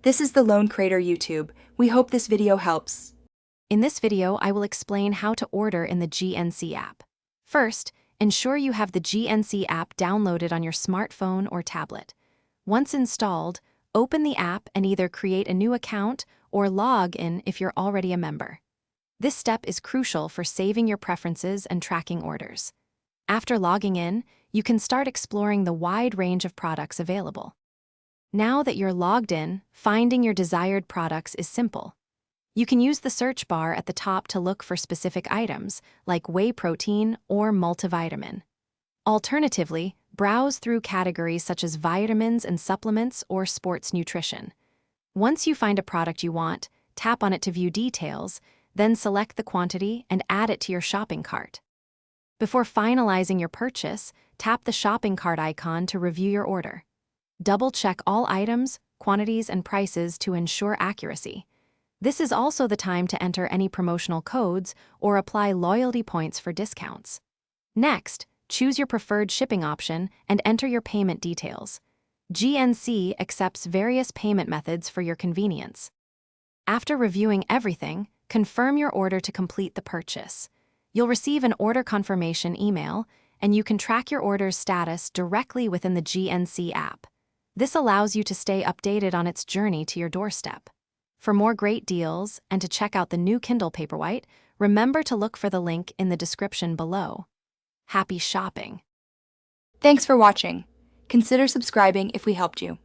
This is the Lone Crater YouTube. We hope this video helps. In this video, I will explain how to order in the GNC app. First, ensure you have the GNC app downloaded on your smartphone or tablet. Once installed, open the app and either create a new account or log in if you're already a member. This step is crucial for saving your preferences and tracking orders. After logging in, you can start exploring the wide range of products available. Now that you're logged in, finding your desired products is simple. You can use the search bar at the top to look for specific items, like whey protein or multivitamin. Alternatively, browse through categories such as vitamins and supplements or sports nutrition. Once you find a product you want, tap on it to view details, then select the quantity and add it to your shopping cart. Before finalizing your purchase, tap the shopping cart icon to review your order. Double-check all items, quantities, and prices to ensure accuracy. This is also the time to enter any promotional codes or apply loyalty points for discounts. Next, choose your preferred shipping option and enter your payment details. GNC accepts various payment methods for your convenience. After reviewing everything, confirm your order to complete the purchase. You'll receive an order confirmation email, and you can track your order's status directly within the GNC app. This allows you to stay updated on its journey to your doorstep. For more great deals and to check out the new Kindle Paperwhite, remember to look for the link in the description below. Happy shopping! Thanks for watching. Consider subscribing if we helped you.